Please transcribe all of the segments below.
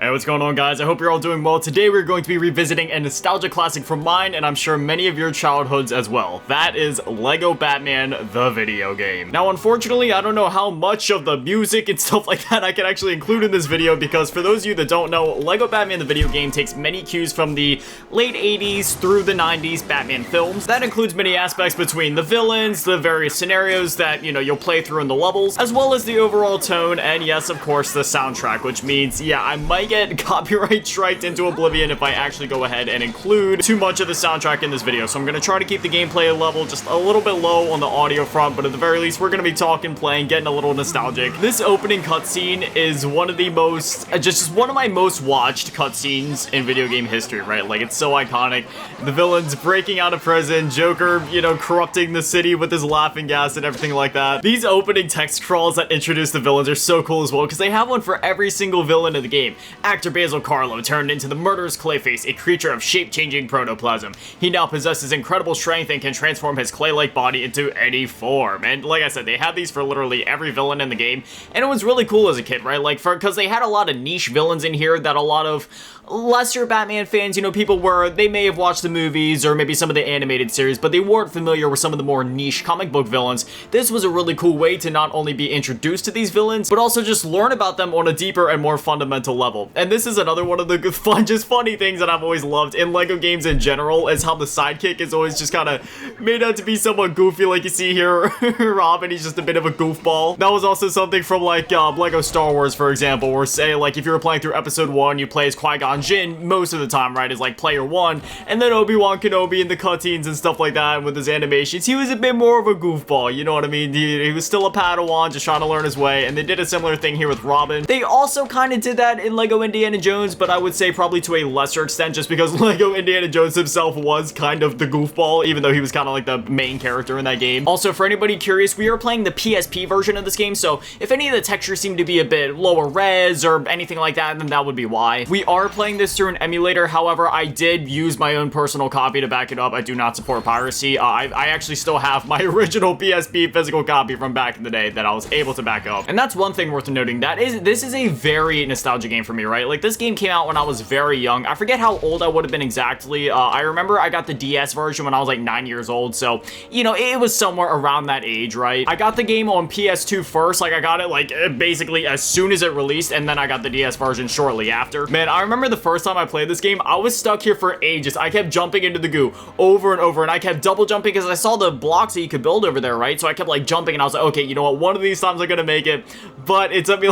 Hey, what's going on, guys? I hope you're all doing well. Today we're going to be revisiting a nostalgia classic from mine, and I'm sure many of your childhoods as well. That is LEGO Batman, the video game. Now, unfortunately, I don't know how much of the music and stuff like that I can actually include in this video, because for those of you that don't know, LEGO Batman, the video game takes many cues from the late 80s through the 90s Batman films. That includes many aspects between the villains, the various scenarios that, you'll play through in the levels, as well as the overall tone, and yes, of course, the soundtrack, which means, yeah, I might get copyright striked into oblivion if I actually go ahead and include too much of the soundtrack in this video. So I'm going to try to keep the gameplay level just a little bit low on the audio front, but at the very least, we're going to be talking, playing, getting a little nostalgic. This opening cutscene is one of the most, just one of my most watched cutscenes in video game history, right? Like, it's so iconic. The villains breaking out of prison, Joker, corrupting the city with his laughing gas and everything like that. These opening text crawls that introduce the villains are so cool as well, because they have one for every single villain in the game. Actor Basil Karlo turned into the murderous Clayface, a creature of shape-changing protoplasm. He now possesses incredible strength and can transform his clay-like body into any form. And like I said, they have these for literally every villain in the game, and it was really cool as a kid, right? Like, because they had a lot of niche villains in here that a lot of lesser Batman fans, they may have watched the movies or maybe some of the animated series, but they weren't familiar with some of the more niche comic book villains. This was a really cool way to not only be introduced to these villains, but also just learn about them on a deeper and more fundamental level. And this is another one of the funny things that I've always loved in LEGO games in general, is how the sidekick is always just kind of made out to be somewhat goofy, like you see here. Robin, he's just a bit of a goofball. That was also something from like LEGO Star Wars, for example, where say like if you were playing through episode 1, you play as Qui-Gon Jinn most of the time, right, as like player 1, and then Obi-Wan Kenobi in the cutscenes and stuff like that with his animations, he was a bit more of a goofball, you know what I mean? He was still a Padawan, just trying to learn his way, and they did a similar thing here with Robin. They also kind of did that in LEGO Indiana Jones, but I would say probably to a lesser extent, just because LEGO Indiana Jones himself was kind of the goofball, even though he was kind of like the main character in that game. Also, for anybody curious, we are playing the PSP version of this game, so if any of the textures seem to be a bit lower res or anything like that, then that would be why. We are playing this through an emulator. However, I did use my own personal copy to back it up. I do not support piracy. I actually still have my original PSP physical copy from back in the day that I was able to back up. And that's one thing worth noting. This is a very nostalgic game for me, right? Like, this game came out when I was very young. I forget how old I would have been exactly. I remember I got the DS version when I was like 9 years old, so, it was somewhere around that age, right? I got the game on PS2 first. Like, I got it like basically as soon as it released, and then I got the DS version shortly after. Man, I remember the first time I played this game, I was stuck here for ages. I kept jumping into the goo over and over, and I kept double jumping because I saw the blocks that you could build over there, right? So I kept like jumping, and I was like, okay, you know what? One of these times I'm gonna make it. But it took me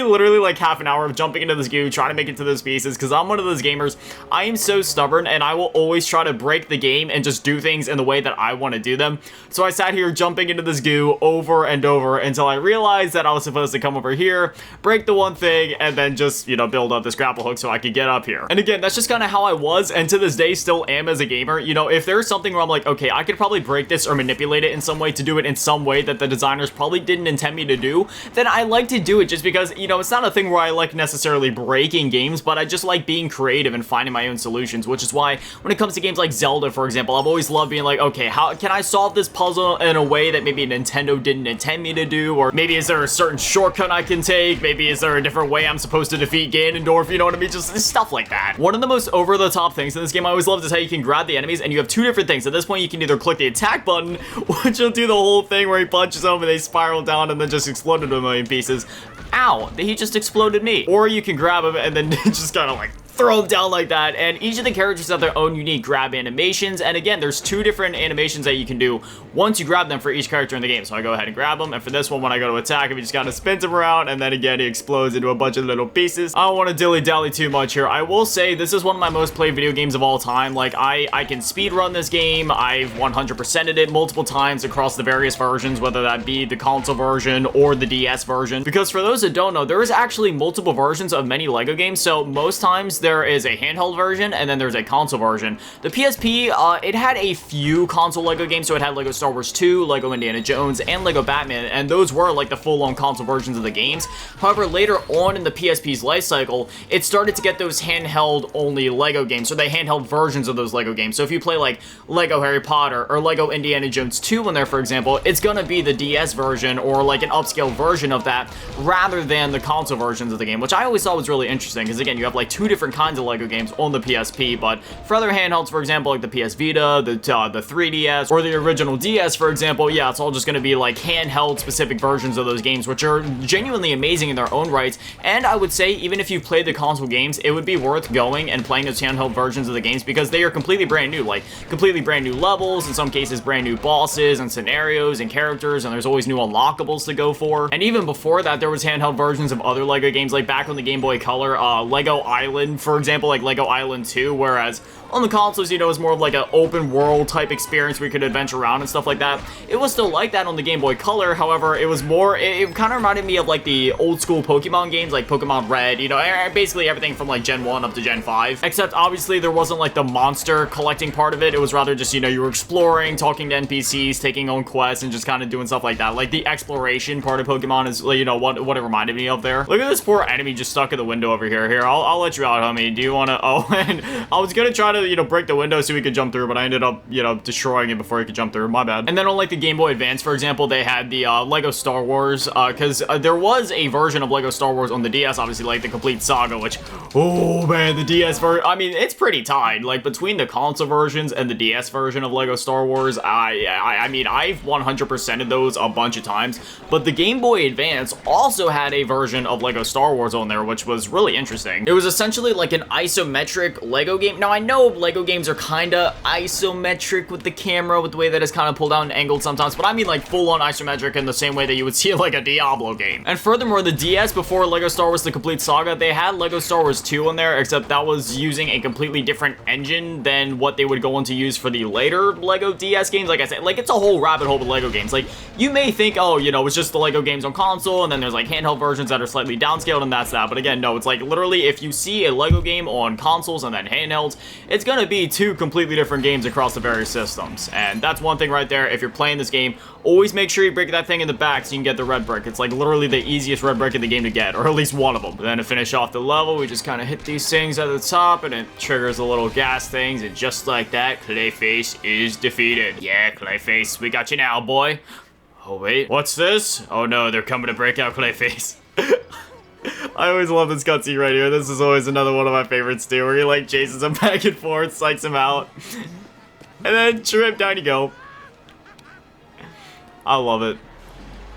literally like half an hour of jumping into this goo, trying to make it to those pieces, because I'm one of those gamers. I am so stubborn, and I will always try to break the game and just do things in the way that I want to do them. So I sat here jumping into this goo over and over until I realized that I was supposed to come over here, break the one thing, and then just, build up this grapple hook so I could get up here. And again, that's just kind of how I was, and to this day still am as a gamer. If there's something where I'm like, okay, I could probably break this or manipulate it in some way to do it in some way that the designers probably didn't intend me to do, then I like to do it, just because, it's not a thing where I like necessarily breaking games, but I just like being creative and finding my own solutions, which is why when it comes to games like Zelda, for example, I've always loved being like, okay, how can I solve this puzzle in a way that maybe Nintendo didn't intend me to do, or maybe is there a certain shortcut I can take, maybe is there a different way I'm supposed to defeat Ganondorf, you know what I mean? Just stuff like that. One of the most over-the-top things in this game I always loved is how you can grab the enemies, and you have two different things. At this point, you can either click the attack button, which will do the whole thing where he punches them and they spiral down and then just explode into a million pieces. Ow, he just exploded me. Or you can grab him and then just kind of like throw them down like that, and each of the characters have their own unique grab animations, and again, there's two different animations that you can do once you grab them for each character in the game. So I go ahead and grab them, and for this one, when I go to attack him, he just kind of spins him around, and then again, he explodes into a bunch of little pieces. I don't want to dilly-dally too much here. I will say, this is one of my most played video games of all time. Like, I can speedrun this game. I've 100%ed it multiple times across the various versions, whether that be the console version or the DS version, because for those that don't know, there is actually multiple versions of many LEGO games, so most times there is a handheld version and then there's a console version. The PSP, it had a few console LEGO games, so it had LEGO Star Wars 2, LEGO Indiana Jones, and LEGO Batman, and those were like the full-on console versions of the games. However, later on in the PSP's life cycle, it started to get those handheld-only LEGO games, so they handheld versions of those LEGO games. So if you play like LEGO Harry Potter or LEGO Indiana Jones 2 in there, for example, it's gonna be the DS version or like an upscale version of that rather than the console versions of the game, which I always thought was really interesting because again, you have like two different kinds of LEGO games on the PSP, but for other handhelds, for example, like the PS Vita, the 3DS, or the original DS, for example, yeah, it's all just gonna be like handheld specific versions of those games, which are genuinely amazing in their own rights. And I would say, even if you've played the console games, it would be worth going and playing those handheld versions of the games because they are completely brand new, like completely brand new levels, in some cases brand new bosses and scenarios and characters, and there's always new unlockables to go for. And even before that, there was handheld versions of other LEGO games, like back on the Game Boy Color, LEGO Island, for example, like LEGO Island 2, whereas on the consoles, you know, it's more of like an open world type experience where you could adventure around and stuff like that. It was still like that on the Game Boy Color, however, it was more, it kind of reminded me of like the old school Pokemon games, like Pokemon Red, you know, basically everything from like Gen 1 up to Gen 5, except obviously there wasn't like the monster collecting part of it. It was rather just, you know, you were exploring, talking to NPCs, taking on quests, and just kind of doing stuff like that. Like the exploration part of Pokemon is, you know, what it reminded me of there. Look at this poor enemy just stuck in the window over here. Here, I'll let you out, homie. Do you want to, oh, and I was gonna try to, you know, break the window so we could jump through, but I ended up, you know, destroying it before he could jump through. My bad. And then on like the Game Boy Advance, for example, they had the LEGO Star Wars, because there was a version of LEGO Star Wars on the DS, obviously, like the Complete Saga, which, oh man, the DS version, I mean, it's pretty tied, like between the console versions and the DS version of LEGO Star Wars. I mean, I've 100%ed those a bunch of times, but the Game Boy Advance also had a version of LEGO Star Wars on there, which was really interesting. It was essentially like an isometric LEGO game. Now, I know LEGO games are kind of isometric with the camera, with the way that it's kind of pulled out and angled sometimes, but I mean like full-on isometric in the same way that you would see like a Diablo game. And furthermore, the DS, before LEGO Star Wars The Complete Saga, they had LEGO Star Wars 2 on there, except that was using a completely different engine than what they would go on to use for the later LEGO DS games. Like I said, like it's a whole rabbit hole with LEGO games. Like you may think, oh, you know, it's just the LEGO games on console, and then there's like handheld versions that are slightly downscaled, and that's that. But again, no, it's like literally if you see a LEGO game on consoles and then handhelds, it's gonna be two completely different games across the various systems. And that's one thing right there. If you're playing this game, always make sure you break that thing in the back so you can get the red brick. It's like literally the easiest red brick in the game to get, or at least one of them. Then to finish off the level, we just kind of hit these things at the top, and it triggers the little gas things, and just like that, Clayface is defeated. Yeah, Clayface, we got you now, boy. Oh wait, what's this? Oh no, they're coming to break out Clayface. I always love this cutscene right here. This is always another one of my favorites too, where he like chases him back and forth, psychs him out, and then trip, down you go. I love it.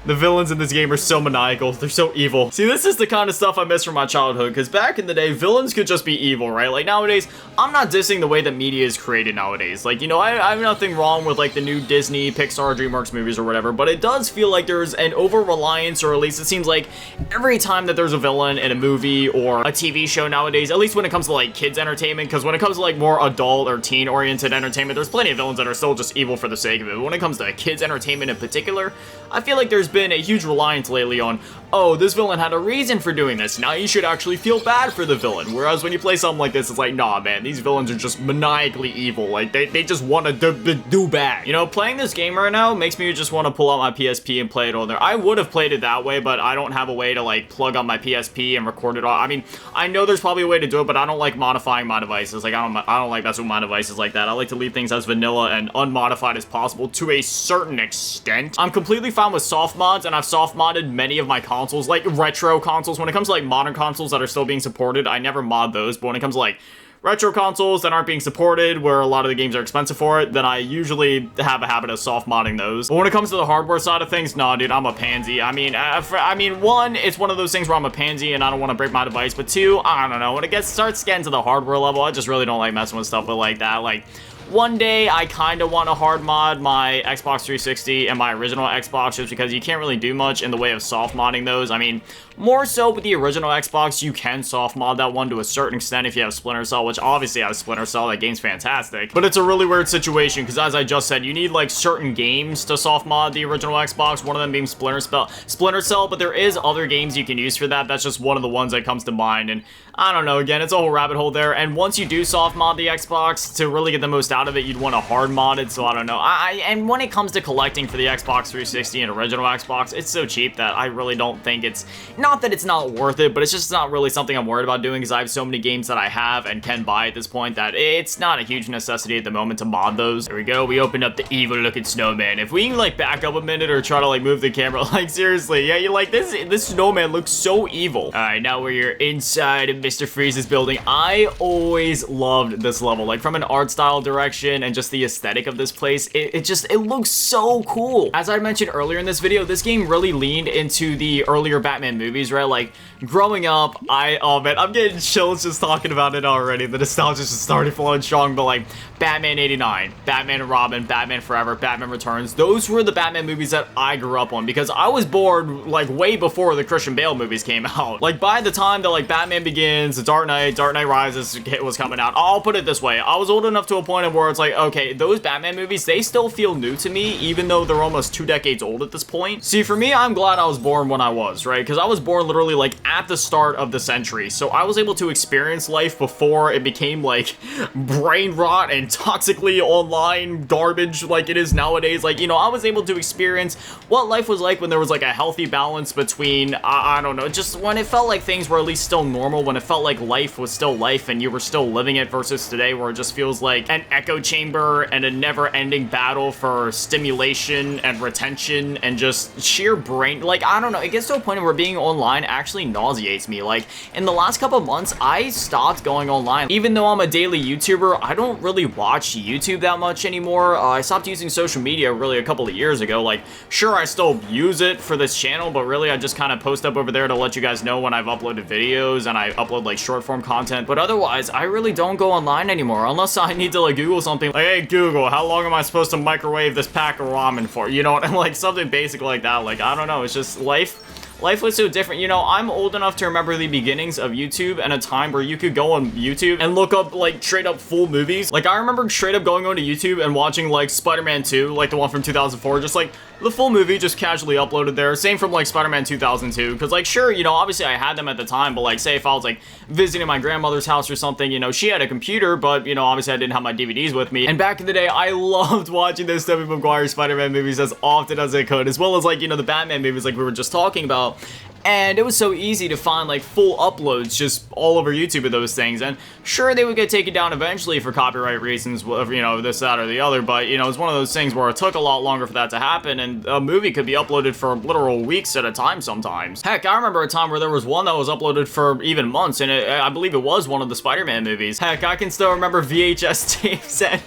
The villains in this game are so maniacal. They're so evil. See, this is the kind of stuff I miss from my childhood, because back in the day, villains could just be evil, right? Like, nowadays, I'm not dissing the way that media is created nowadays. Like, you know, I have nothing wrong with, like, the new Disney, Pixar, DreamWorks movies or whatever, but it does feel like there's an over-reliance, or at least it seems like every time that there's a villain in a movie or a TV show nowadays, at least when it comes to, like, kids' entertainment, because when it comes to, like, more adult or teen-oriented entertainment, there's plenty of villains that are still just evil for the sake of it. But when it comes to kids' entertainment in particular, I feel like there's been a huge reliance lately on, oh, this villain had a reason for doing this, now you should actually feel bad for the villain. Whereas when you play something like this, it's like, nah, man, these villains are just maniacally evil. Like, they just want to do bad. You know, playing this game right now makes me just want to pull out my PSP and play it on there. I would have played it that way, but I don't have a way to, like, plug on my PSP and record it all. I mean, I know there's probably a way to do it, but I don't like modifying my devices. Like, I don't like messing with my devices like that. I like to leave things as vanilla and unmodified as possible to a certain extent. I'm completely fine with soft mods, and I've soft modded many of my consoles, like retro consoles. When it comes to like modern consoles that are still being supported, I never mod those, but when it comes to like retro consoles that aren't being supported, where a lot of the games are expensive for it, then I usually have a habit of soft modding those. But when it comes to the hardware side of things, nah, dude, I'm a pansy. I mean, one, it's one of those things where I'm a pansy and I don't want to break my device, but two, I don't know, when it starts getting to the hardware level, I just really don't like messing with stuff like that. Like, one day I kind of want to hard mod my Xbox 360 and my original Xbox, just because you can't really do much in the way of soft modding those. I mean, more so with the original Xbox, you can soft mod that one to a certain extent if you have Splinter Cell, which obviously I have Splinter Cell, that game's fantastic. But it's a really weird situation, because as I just said, you need like certain games to soft mod the original Xbox, one of them being Splinter Cell, but there is other games you can use for that. That's just one of the ones that comes to mind, and I don't know, again, it's a whole rabbit hole there. And once you do soft mod the Xbox, to really get the most out of it, you'd want to hard mod it, so I don't know. And when it comes to collecting for the Xbox 360 and original Xbox, it's so cheap that I really don't think it's, not that it's not worth it, but it's just not really something I'm worried about doing, because I have so many games that I have and can buy at this point that it's not a huge necessity at the moment to mod those. There we go, we opened up the evil looking snowman. If we can like back up a minute or try to like move the camera, like seriously, yeah, you like this snowman looks so evil. All right, now we're inside of Mr. Freeze's building. I always loved this level, like from an art style direction and just the aesthetic of this place. It looks so cool. As I mentioned earlier in this video, this game really leaned into the earlier Batman movies, right? Like growing up, oh man, I'm getting chills just talking about it already. The nostalgia's just started flowing strong, but like Batman 89, Batman and Robin, Batman Forever, Batman Returns, those were the Batman movies that I grew up on, because I was born like way before the Christian Bale movies came out. Like by the time that like Batman Begins, The Dark Knight Rises was coming out, I'll put it this way, I was old enough to a point where it's like, okay, those Batman movies, they still feel new to me, even though they're almost 2 decades old at this point. See, for me, I'm glad I was born when I was, right? Because I was born literally like at the start of the century, so I was able to experience life before it became like brain rot and toxically online garbage like it is nowadays. Like, you know, I was able to experience what life was like when there was like a healthy balance between, I don't know, just when it felt like things were at least still normal, when it felt like life was still life and you were still living it, versus today where it just feels like an echo chamber and a never-ending battle for stimulation and retention and just sheer brain, like, I don't know, it gets to a point where being online actually nauseates me. Like, in the last couple months, I stopped going online. Even though I'm a daily YouTuber, I don't really watch YouTube that much anymore. I stopped using social media really a couple of years ago. Like, sure, I still use it for this channel, but really I just kind of post up over there to let you guys know when I've uploaded videos, and I upload like short form content. But otherwise, I really don't go online anymore unless I need to like Google something like, hey Google, how long am I supposed to microwave this pack of ramen for? You know, and like something basic like that. Like, I don't know, it's just life was so different. You know, I'm old enough to remember the beginnings of YouTube and a time where you could go on YouTube and look up like straight up full movies. Like, I remember straight up going onto YouTube and watching like Spider-Man 2, like the one from 2004, just like the full movie just casually uploaded there. Same from like Spider-Man 2002, because like, sure, you know, obviously I had them at the time, but like, say if I was like visiting my grandmother's house or something, you know, she had a computer, but you know, obviously I didn't have my DVDs with me. And back in the day, I loved watching those Tobey Maguire Spider-Man movies as often as I could, as well as like, you know, the Batman movies like we were just talking about. And it was so easy to find like full uploads just all over YouTube of those things. And sure, they would get taken down eventually for copyright reasons, you know, this, that, or the other. But, you know, it's one of those things where it took a lot longer for that to happen. And a movie could be uploaded for literal weeks at a time sometimes. Heck, I remember a time where there was one that was uploaded for even months. And I believe it was one of the Spider-Man movies. Heck, I can still remember VHS tapes. And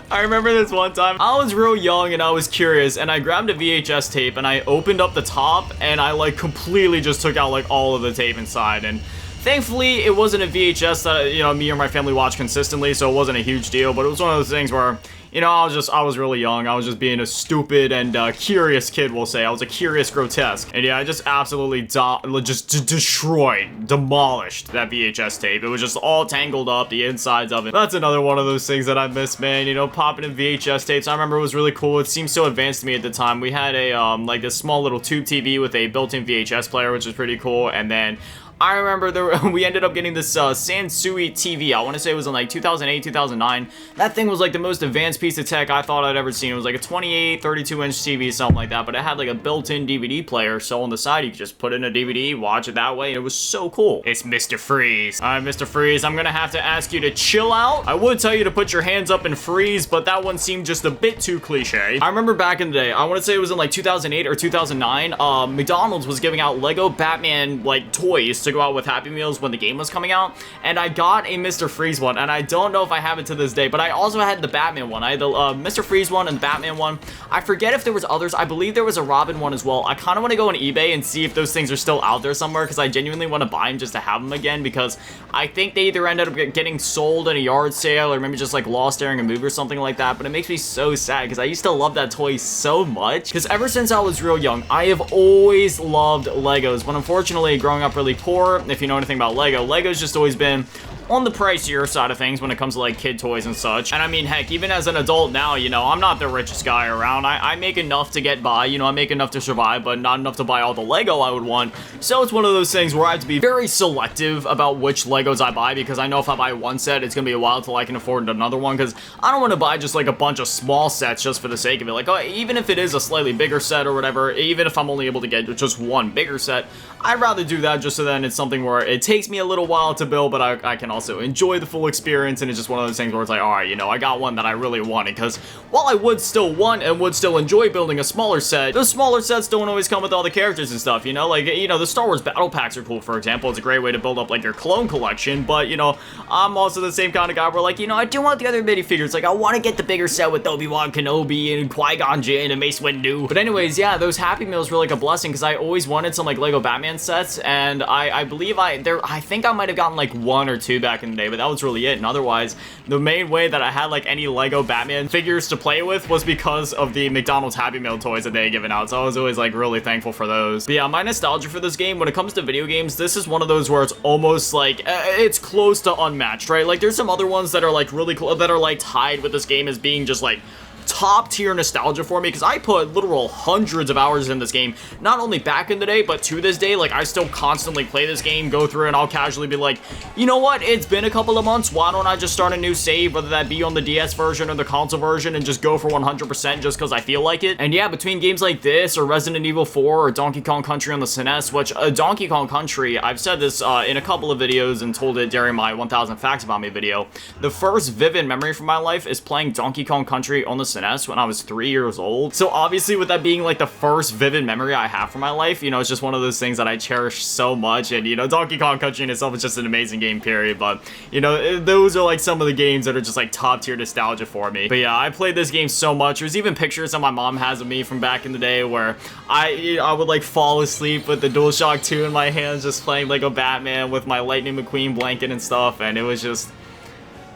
I remember this one time, I was real young and I was curious. And I grabbed a VHS tape and I opened up the top and I like completely just took out like all of the tape inside. And thankfully it wasn't a VHS that, you know, me or my family watched consistently, so it wasn't a huge deal. But it was one of those things where, you know, I was really young. I was just being a stupid and curious kid, we'll say. I was a curious grotesque. And yeah, I just absolutely destroyed, demolished that VHS tape. It was just all tangled up, the insides of it. That's another one of those things that I miss, man. You know, popping in VHS tapes. I remember it was really cool. It seemed so advanced to me at the time. We had a, like this small little tube TV with a built-in VHS player, which was pretty cool. And then I remember we ended up getting this Sansui TV. I want to say it was in like 2008, 2009. That thing was like the most advanced piece of tech I thought I'd ever seen. It was like a 28, 32-inch TV, something like that. But it had like a built-in DVD player. So on the side, you could just put in a DVD, watch it that way. It was so cool. It's Mr. Freeze. All right, Mr. Freeze, I'm going to have to ask you to chill out. I would tell you to put your hands up and freeze, but that one seemed just a bit too cliche. I remember back in the day, I want to say it was in like 2008 or 2009, McDonald's was giving out Lego Batman like toys to go out with Happy Meals when the game was coming out, and I got a Mr. Freeze one, and I don't know if I have it to this day, but I also had the Batman one. I had the Mr. Freeze one and the Batman one. I forget if there was others. I believe there was a Robin one as well. I kind of want to go on eBay and see if those things are still out there somewhere, because I genuinely want to buy them just to have them again, because I think they either ended up getting sold in a yard sale or maybe just like lost during a movie or something like that. But it makes me so sad because I used to love that toy so much, because ever since I was real young, I have always loved Legos. But unfortunately, growing up really poor, if you know anything about Lego's just always been on the pricier side of things when it comes to like kid toys and such. And I mean, heck, even as an adult now, you know, I'm not the richest guy around. I make enough to get by, you know, I make enough to survive, but not enough to buy all the Lego I would want. So it's one of those things where I have to be very selective about which Legos I buy, because I know if I buy one set, it's gonna be a while till I can afford another one, because I don't want to buy just like a bunch of small sets just for the sake of it. Like, even if it is a slightly bigger set or whatever, even if I'm only able to get just one bigger set, I'd rather do that just so then it's something where it takes me a little while to build, but I can also enjoy the full experience, and it's just one of those things where it's like, alright, you know, I got one that I really wanted, because while I would still want and would still enjoy building a smaller set, those smaller sets don't always come with all the characters and stuff, you know? Like, you know, the Star Wars Battle Packs are cool, for example. It's a great way to build up, like, your clone collection, but, you know, I'm also the same kind of guy where, like, you know, I do want the other minifigures. Like, I want to get the bigger set with Obi-Wan Kenobi and Qui-Gon Jinn and Mace Windu. But anyways, yeah, those Happy Meals were, like, a blessing, because I always wanted some, like, Lego Batman sets, and I believe I think I might have gotten, like, 1 or 2 back in the day, but that was really it. And otherwise, the main way that I had like any Lego Batman figures to play with was because of the McDonald's Happy Meal toys that they had given out. So I was always like really thankful for those. But yeah, my nostalgia for this game, when it comes to video games, this is one of those where it's almost like it's close to unmatched, right? Like there's some other ones that are like really cool, that are like tied with this game as being just like top tier nostalgia for me, because I put literal hundreds of hours in this game, not only back in the day, but to this day. Like, I still constantly play this game, go through, and I'll casually be like, you know what, it's been a couple of months, why don't I just start a new save, whether that be on the DS version or the console version, and just go for 100% just because I feel like it. And yeah, between games like this, or Resident Evil 4, or Donkey Kong Country on the SNES, which, Donkey Kong Country, I've said this in a couple of videos and told it during my 1000 Facts About Me video, the first vivid memory from my life is playing Donkey Kong Country on the SNES when I was 3 years old. So obviously, with that being like the first vivid memory I have from my life, you know, it's just one of those things that I cherish so much. And you know, Donkey Kong Country in itself is just an amazing game, period. But you know, those are like some of the games that are just like top tier nostalgia for me. But yeah, I played this game so much. There's even pictures that my mom has of me from back in the day where I would like fall asleep with the DualShock 2 in my hands, just playing Lego Batman with my Lightning McQueen blanket and stuff. And it was just,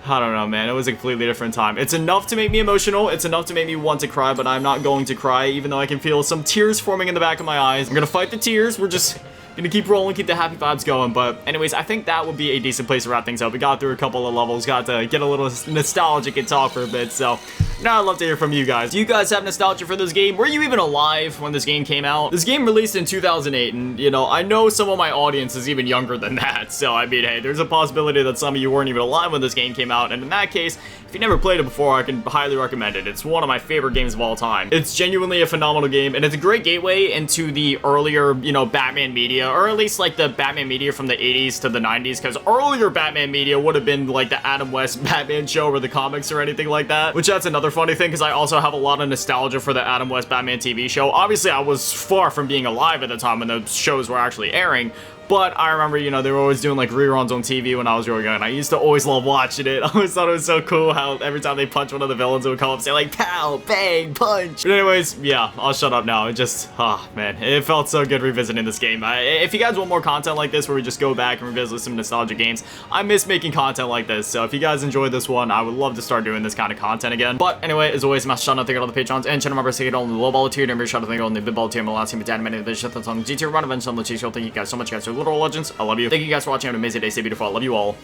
I don't know, man. It was a completely different time. It's enough to make me emotional. It's enough to make me want to cry, but I'm not going to cry, even though I can feel some tears forming in the back of my eyes. I'm gonna fight the tears. We're just gonna keep rolling, keep the happy vibes going. But anyways, I think that would be a decent place to wrap things up. We got through a couple of levels, got to get a little nostalgic and talk for a bit. So now I'd love to hear from you guys. Do you guys have nostalgia for this game? Were you even alive when this game came out? This game released in 2008, and you know, I know some of my audience is even younger than that. So I mean, hey, there's a possibility that some of you weren't even alive when this game came out. And in that case, if you never played it before, I can highly recommend it. It's one of my favorite games of all time. It's genuinely a phenomenal game, and it's a great gateway into the earlier, you know, Batman media, or at least like the Batman media from the 80s to the 90s, because earlier Batman media would have been like the Adam West Batman show or the comics or anything like that, which that's another funny thing, because I also have a lot of nostalgia for the Adam West Batman TV show. Obviously, I was far from being alive at the time when those shows were actually airing, but I remember, you know, they were always doing like reruns on TV when I was really young, and I used to always love watching it. I always thought it was so cool how every time they punch one of the villains, it would come up and say like, pow, bang, punch. But anyways, yeah, I'll shut up now. It just, man, it felt so good revisiting this game. If you guys want more content like this, where we just go back and revisit some nostalgia games, I miss making content like this. So if you guys enjoyed this one, I would love to start doing this kind of content again. But anyway, as always, smash shout out to all the Patrons and channel members. Take it on the low ball tier, and shout out to on the big ball tier, and the last team, dad, many of the shit that's on the G tier, run events on the G show. Thank you guys so much, guys. You're literal legends. I love you. Thank you guys for watching. Have an amazing day. Stay beautiful. I love you all.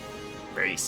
Peace.